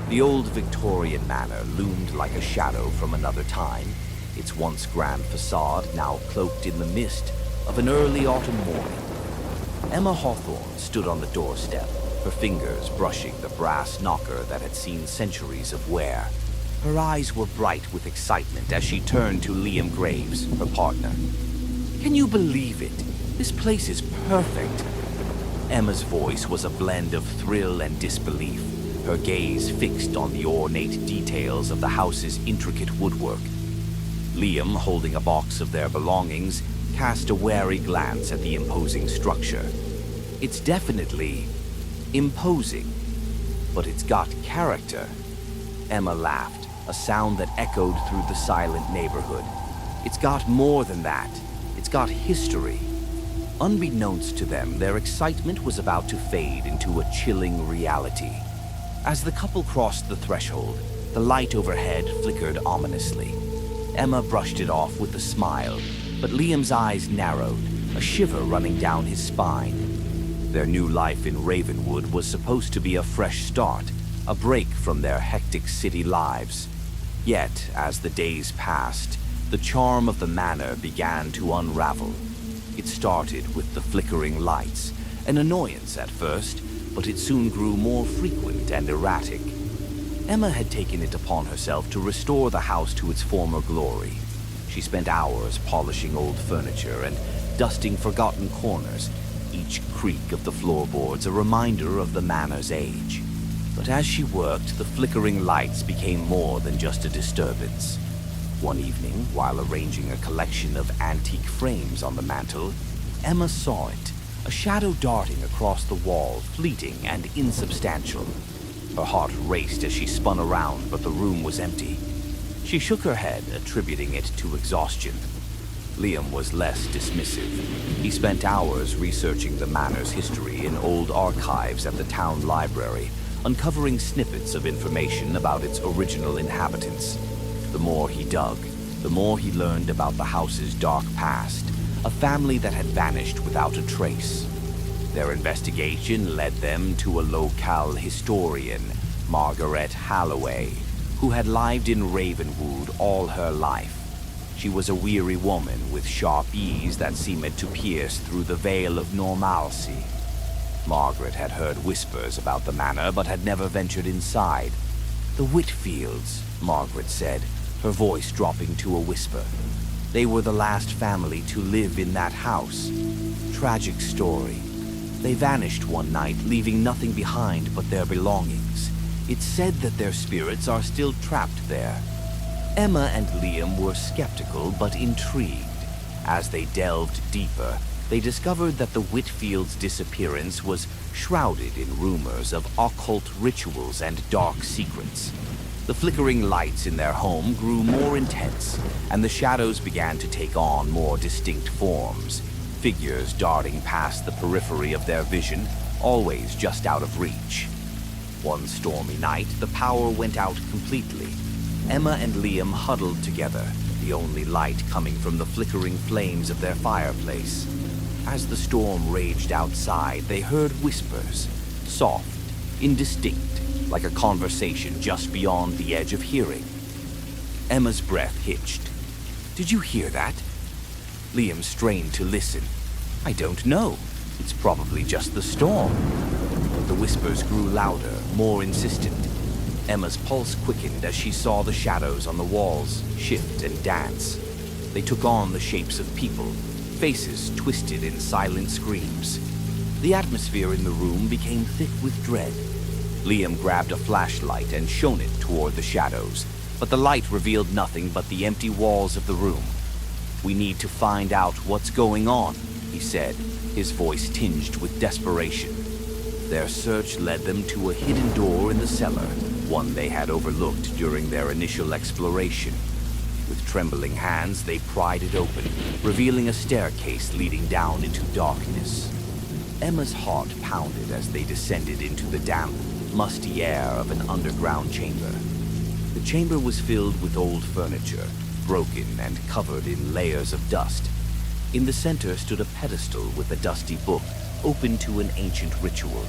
The old Victorian manor loomed like a shadow from another time, its once grand facade now cloaked in the mist of an early autumn morning. Emma Hawthorne stood on the doorstep, her fingers brushing the brass knocker that had seen centuries of wear. Her eyes were bright with excitement as she turned to Liam Graves, her partner. "Can you believe it? This place is perfect." Emma's voice was a blend of thrill and disbelief, her gaze fixed on the ornate details of the house's intricate woodwork. Liam, holding a box of their belongings, cast a wary glance at the imposing structure. "It's definitely imposing, but it's got character." Emma laughed, a sound that echoed through the silent neighborhood. "It's got more than that. It's got history." Unbeknownst to them, their excitement was about to fade into a chilling reality. As the couple crossed the threshold, the light overhead flickered ominously. Emma brushed it off with a smile, but Liam's eyes narrowed, a shiver running down his spine. Their new life in Ravenwood was supposed to be a fresh start, a break from their hectic city lives. Yet, as the days passed, the charm of the manor began to unravel. It started with the flickering lights, an annoyance at first, but it soon grew more frequent and erratic. Emma had taken it upon herself to restore the house to its former glory. She spent hours polishing old furniture and dusting forgotten corners, each creak of the floorboards a reminder of the manor's age. But as she worked, the flickering lights became more than just a disturbance. One evening, while arranging a collection of antique frames on the mantel, Emma saw it, a shadow darting across the wall, fleeting and insubstantial. Her heart raced as she spun around, but the room was empty. She shook her head, attributing it to exhaustion. Liam was less dismissive. He spent hours researching the manor's history in old archives at the town library, uncovering snippets of information about its original inhabitants. The more he dug, the more he learned about the house's dark past, a family that had vanished without a trace. Their investigation led them to a locale historian, Margaret Halloway, who had lived in Ravenwood all her life. She was a weary woman with sharp ears that seemed to pierce through the veil of normalcy. Margaret had heard whispers about the manor, but had never ventured inside. "The Whitfields," Margaret said, her voice dropping to a whisper. "They were the last family to live in that house. Tragic story. They vanished one night, leaving nothing behind but their belongings. It's said that their spirits are still trapped there." Emma and Liam were skeptical but intrigued. As they delved deeper, they discovered that the Whitfields' disappearance was shrouded in rumors of occult rituals and dark secrets. The flickering lights in their home grew more intense, and the shadows began to take on more distinct forms, figures darting past the periphery of their vision, always just out of reach. One stormy night, the power went out completely. Emma and Liam huddled together, the only light coming from the flickering flames of their fireplace. As the storm raged outside, they heard whispers, soft, indistinct, like a conversation just beyond the edge of hearing. Emma's breath hitched. "Did you hear that?" Liam strained to listen. "I don't know. It's probably just the storm." But the whispers grew louder, more insistent. Emma's pulse quickened as she saw the shadows on the walls shift and dance. They took on the shapes of people, faces twisted in silent screams. The atmosphere in the room became thick with dread. Liam grabbed a flashlight and shone it toward the shadows, but the light revealed nothing but the empty walls of the room. "We need to find out what's going on," he said, his voice tinged with desperation. Their search led them to a hidden door in the cellar, one they had overlooked during their initial exploration. With trembling hands, they pried it open, revealing a staircase leading down into darkness. Emma's heart pounded as they descended into the damp, musty air of an underground chamber. The chamber was filled with old furniture, broken and covered in layers of dust. In the center stood a pedestal with a dusty book, open to an ancient ritual.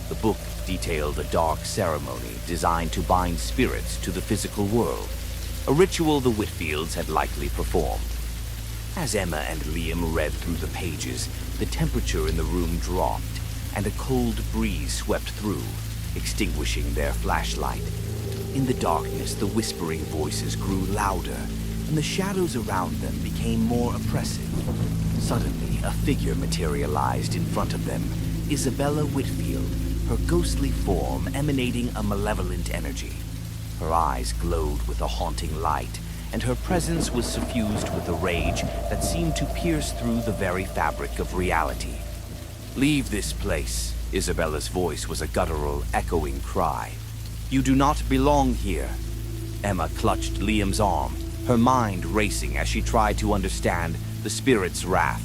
The book detailed a dark ceremony designed to bind spirits to the physical world, a ritual the Whitfields had likely performed. As Emma and Liam read through the pages, the temperature in the room dropped, and a cold breeze swept through, extinguishing their flashlight. In the darkness, the whispering voices grew louder, and the shadows around them became more oppressive. Suddenly, a figure materialized in front of them, Isabella Whitfield, her ghostly form emanating a malevolent energy. Her eyes glowed with a haunting light, and her presence was suffused with a rage that seemed to pierce through the very fabric of reality. "Leave this place." Isabella's voice was a guttural, echoing cry. "You do not belong here." Emma clutched Liam's arm, her mind racing as she tried to understand the spirit's wrath.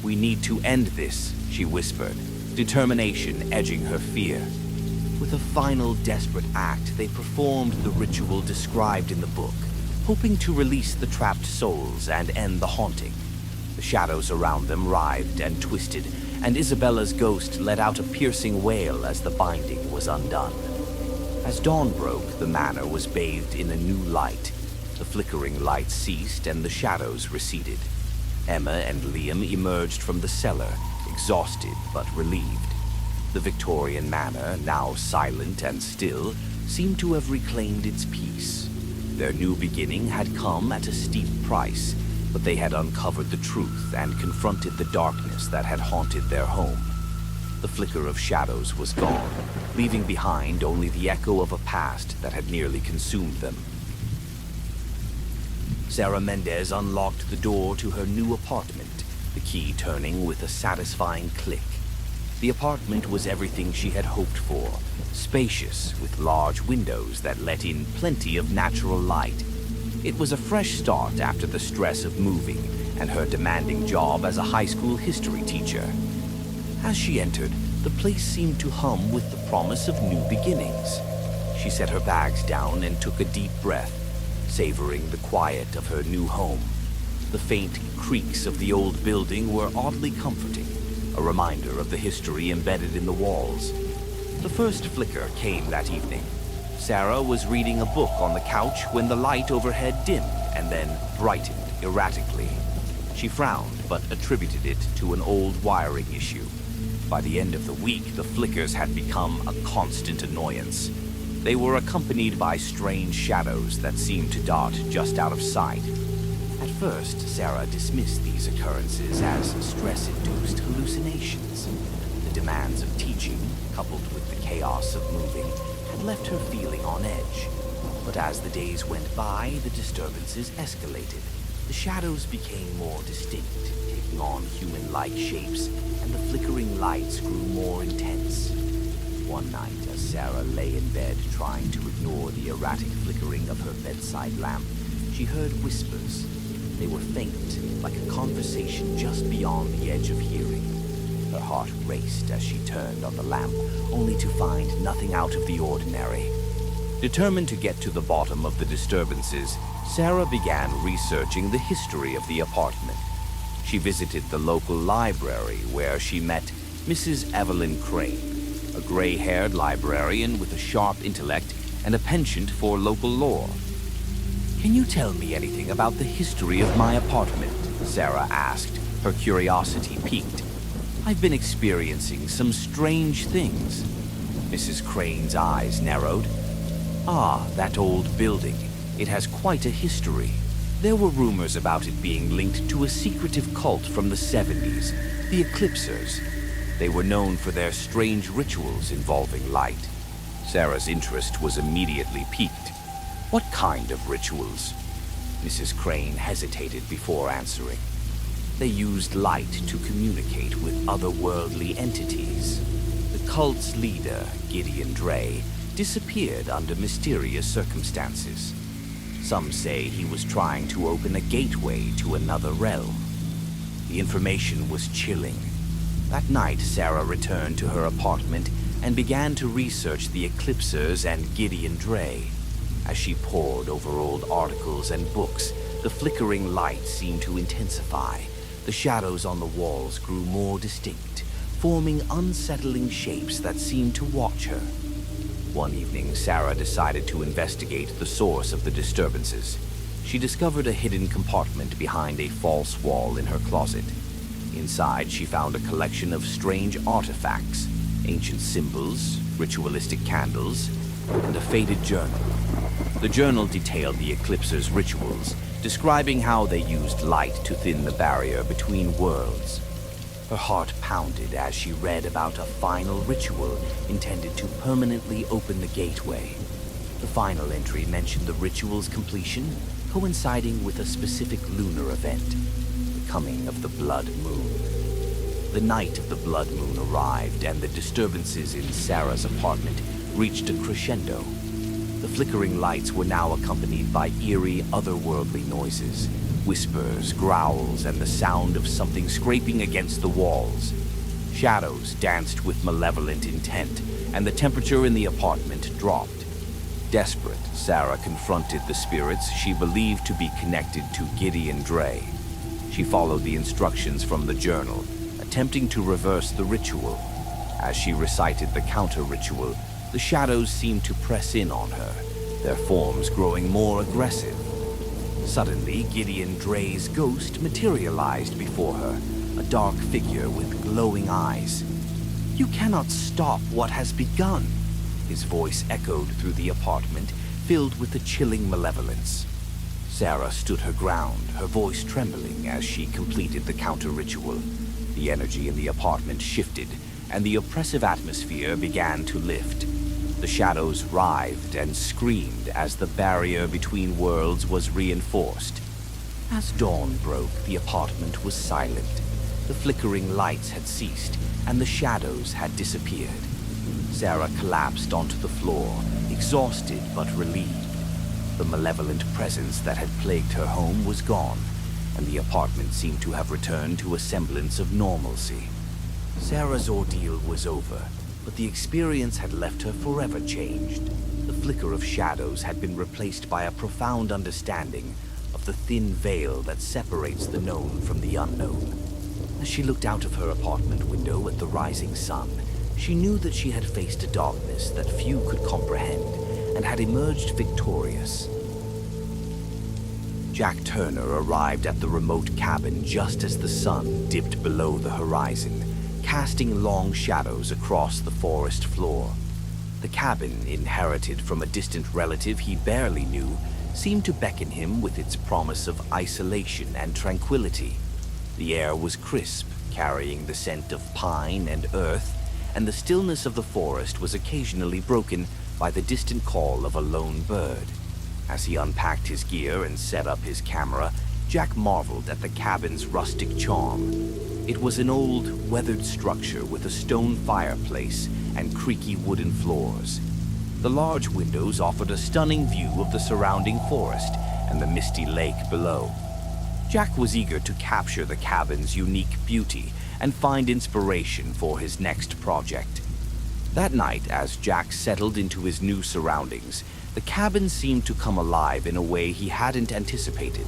"We need to end this," she whispered, determination edging her fear. With a final desperate act, they performed the ritual described in the book, hoping to release the trapped souls and end the haunting. The shadows around them writhed and twisted, and Isabella's ghost let out a piercing wail as the binding was undone. As dawn broke, the manor was bathed in a new light. The flickering light ceased and the shadows receded. Emma and Liam emerged from the cellar, exhausted but relieved. The Victorian manor, now silent and still, seemed to have reclaimed its peace. Their new beginning had come at a steep price, but they had uncovered the truth and confronted the darkness that had haunted their home. The flicker of shadows was gone, leaving behind only the echo of a past that had nearly consumed them. Sarah Mendez unlocked the door to her new apartment, the key turning with a satisfying click. The apartment was everything she had hoped for, spacious with large windows that let in plenty of natural light. It was a fresh start after the stress of moving and her demanding job as a high school history teacher. As she entered, the place seemed to hum with the promise of new beginnings. She set her bags down and took a deep breath, savoring the quiet of her new home. The faint creaks of the old building were oddly comforting, a reminder of the history embedded in the walls. The first flicker came that evening. Sarah was reading a book on the couch when the light overhead dimmed and then brightened erratically. She frowned, but attributed it to an old wiring issue. By the end of the week, the flickers had become a constant annoyance. They were accompanied by strange shadows that seemed to dart just out of sight. At first, Sarah dismissed these occurrences as stress-induced hallucinations. The demands of teaching, coupled with the chaos of moving, had left her feeling on edge. But as the days went by, the disturbances escalated. The shadows became more distinct, taking on human-like shapes, and the flickering lights grew more intense. One night, as Sarah lay in bed trying to ignore the erratic flickering of her bedside lamp, she heard whispers. They were faint, like a conversation just beyond the edge of hearing. Her heart raced as she turned on the lamp, only to find nothing out of the ordinary. Determined to get to the bottom of the disturbances, Sarah began researching the history of the apartment. She visited the local library where she met Mrs. Evelyn Crane, a gray-haired librarian with a sharp intellect and a penchant for local lore. "Can you tell me anything about the history of my apartment?" Sarah asked, her curiosity piqued. "I've been experiencing some strange things." Mrs. Crane's eyes narrowed. "Ah, that old building. It has quite a history. There were rumors about it being linked to a secretive cult from the 70s, the Eclipsers. They were known for their strange rituals involving light." Sarah's interest was immediately piqued. "What kind of rituals?" Mrs. Crane hesitated before answering. "They used light to communicate with otherworldly entities. The cult's leader, Gideon Dre, disappeared under mysterious circumstances. Some say he was trying to open a gateway to another realm." The information was chilling. That night, Sarah returned to her apartment and began to research the Eclipsers and Gideon Dre. As she pored over old articles and books, the flickering light seemed to intensify. The shadows on the walls grew more distinct, forming unsettling shapes that seemed to watch her. One evening, Sarah decided to investigate the source of the disturbances. She discovered a hidden compartment behind a false wall in her closet. Inside, she found a collection of strange artifacts, ancient symbols, ritualistic candles, and a faded journal. The journal detailed the Eclipser's rituals, describing how they used light to thin the barrier between worlds. Her heart pounded as she read about a final ritual intended to permanently open the gateway. The final entry mentioned the ritual's completion coinciding with a specific lunar event, the coming of the blood moon. The night of the blood moon arrived, and the disturbances in Sarah's apartment reached a crescendo. The flickering lights were now accompanied by eerie, otherworldly noises, whispers, growls, and the sound of something scraping against the walls. Shadows danced with malevolent intent, and the temperature in the apartment dropped. Desperate, Sarah confronted the spirits she believed to be connected to Gideon Dre. She followed the instructions from the journal, attempting to reverse the ritual. As she recited the counter-ritual, the shadows seemed to press in on her, their forms growing more aggressive. Suddenly, Gideon Dre's ghost materialized before her, a dark figure with glowing eyes. "You cannot stop what has begun," his voice echoed through the apartment, filled with a chilling malevolence. Sarah stood her ground, her voice trembling as she completed the counter-ritual. The energy in the apartment shifted, and the oppressive atmosphere began to lift. The shadows writhed and screamed as the barrier between worlds was reinforced. As dawn broke, the apartment was silent. The flickering lights had ceased, and the shadows had disappeared. Sarah collapsed onto the floor, exhausted but relieved. The malevolent presence that had plagued her home was gone, and the apartment seemed to have returned to a semblance of normalcy. Sarah's ordeal was over, but the experience had left her forever changed. The flicker of shadows had been replaced by a profound understanding of the thin veil that separates the known from the unknown. As she looked out of her apartment window at the rising sun, she knew that she had faced a darkness that few could comprehend and had emerged victorious. Jack Turner arrived at the remote cabin just as the sun dipped below the horizon, casting long shadows across the forest floor. The cabin, inherited from a distant relative he barely knew, seemed to beckon him with its promise of isolation and tranquility. The air was crisp, carrying the scent of pine and earth, and the stillness of the forest was occasionally broken by the distant call of a lone bird. As he unpacked his gear and set up his camera, Jack marveled at the cabin's rustic charm. It was an old, weathered structure with a stone fireplace and creaky wooden floors. The large windows offered a stunning view of the surrounding forest and the misty lake below. Jack was eager to capture the cabin's unique beauty and find inspiration for his next project. That night, as Jack settled into his new surroundings, the cabin seemed to come alive in a way he hadn't anticipated.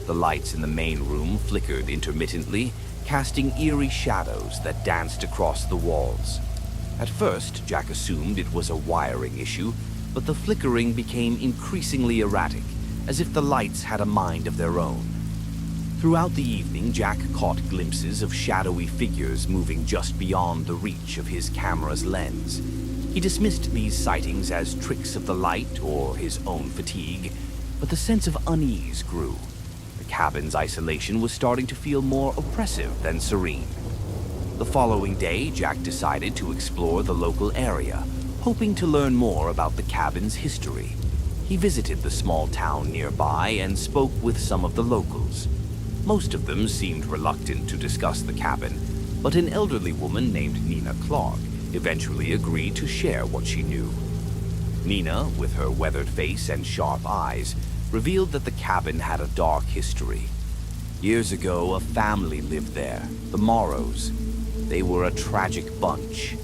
The lights in the main room flickered intermittently, casting eerie shadows that danced across the walls. At first, Jack assumed it was a wiring issue, but the flickering became increasingly erratic, as if the lights had a mind of their own. Throughout the evening, Jack caught glimpses of shadowy figures moving just beyond the reach of his camera's lens. He dismissed these sightings as tricks of the light or his own fatigue, but the sense of unease grew. The cabin's isolation was starting to feel more oppressive than serene. The following day, Jack decided to explore the local area, hoping to learn more about the cabin's history. He visited the small town nearby and spoke with some of the locals. Most of them seemed reluctant to discuss the cabin, but an elderly woman named Nina Clark eventually agreed to share what she knew. Nina, with her weathered face and sharp eyes, revealed that the cabin had a dark history. Years ago, a family lived there, the Morrows. They were a tragic bunch.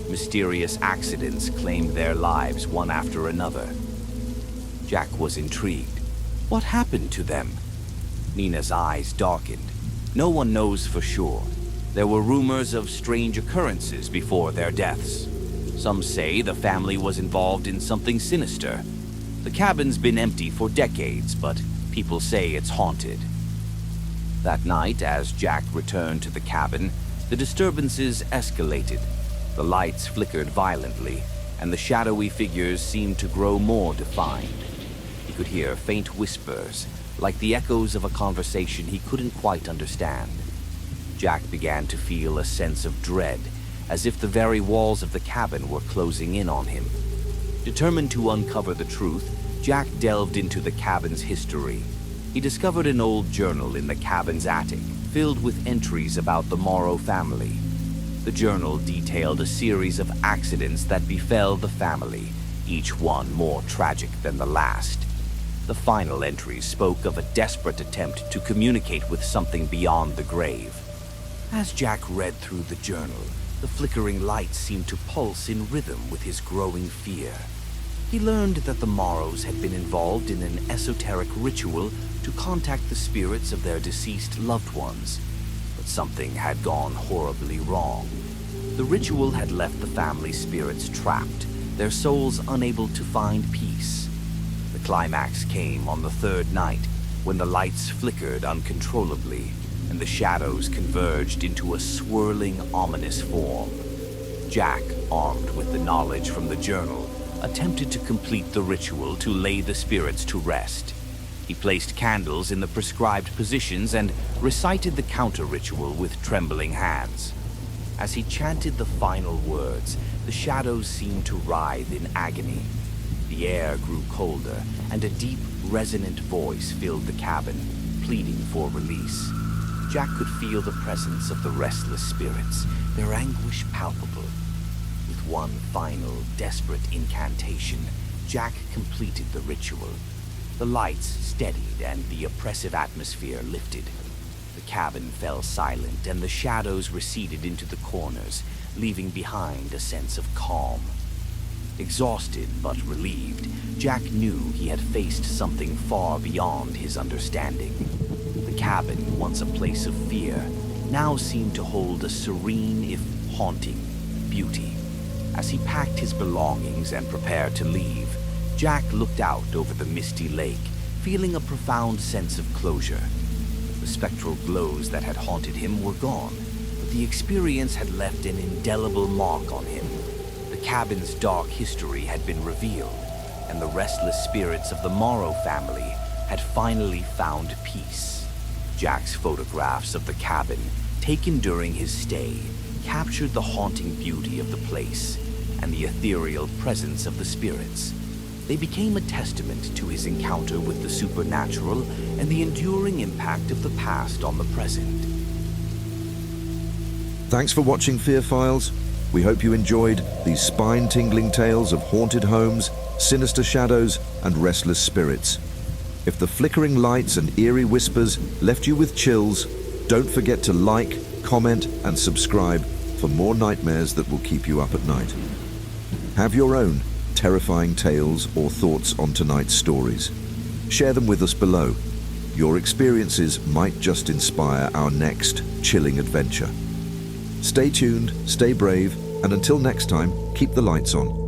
Mysterious accidents claimed their lives one after another. Jack was intrigued. What happened to them? Nina's eyes darkened. No one knows for sure. There were rumors of strange occurrences before their deaths. Some say the family was involved in something sinister. The cabin's been empty for decades, but people say it's haunted. That night, as Jack returned to the cabin, the disturbances escalated. The lights flickered violently, and the shadowy figures seemed to grow more defined. He could hear faint whispers, like the echoes of a conversation he couldn't quite understand. Jack began to feel a sense of dread, as if the very walls of the cabin were closing in on him. Determined to uncover the truth, Jack delved into the cabin's history. He discovered an old journal in the cabin's attic, filled with entries about the Morrow family. The journal detailed a series of accidents that befell the family, each one more tragic than the last. The final entries spoke of a desperate attempt to communicate with something beyond the grave. As Jack read through the journal, the flickering lights seemed to pulse in rhythm with his growing fear. He learned that the Morrows had been involved in an esoteric ritual to contact the spirits of their deceased loved ones. But something had gone horribly wrong. The ritual had left the family spirits trapped, their souls unable to find peace. The climax came on the third night, when the lights flickered uncontrollably, and the shadows converged into a swirling, ominous form. Jack, armed with the knowledge from the journal, attempted to complete the ritual to lay the spirits to rest. He placed candles in the prescribed positions and recited the counter-ritual with trembling hands. As he chanted the final words, the shadows seemed to writhe in agony. The air grew colder, and a deep, resonant voice filled the cabin, pleading for release. Jack could feel the presence of the restless spirits, their anguish palpable. With one final, desperate incantation, Jack completed the ritual. The lights steadied and the oppressive atmosphere lifted. The cabin fell silent and the shadows receded into the corners, leaving behind a sense of calm. Exhausted but relieved, Jack knew he had faced something far beyond his understanding. The cabin, once a place of fear, now seemed to hold a serene, if haunting, beauty. As he packed his belongings and prepared to leave, Jack looked out over the misty lake, feeling a profound sense of closure. The spectral glows that had haunted him were gone, but the experience had left an indelible mark on him. The cabin's dark history had been revealed, and the restless spirits of the Morrow family had finally found peace. Jack's photographs of the cabin, taken during his stay, captured the haunting beauty of the place and the ethereal presence of the spirits. They became a testament to his encounter with the supernatural and the enduring impact of the past on the present. Thanks for watching Fear Files. We hope you enjoyed these spine-tingling tales of haunted homes, sinister shadows, and restless spirits. If the flickering lights and eerie whispers left you with chills, don't forget to like, comment, and subscribe for more nightmares that will keep you up at night. Have your own terrifying tales or thoughts on tonight's stories. Share them with us below. Your experiences might just inspire our next chilling adventure. Stay tuned, stay brave, and until next time, keep the lights on.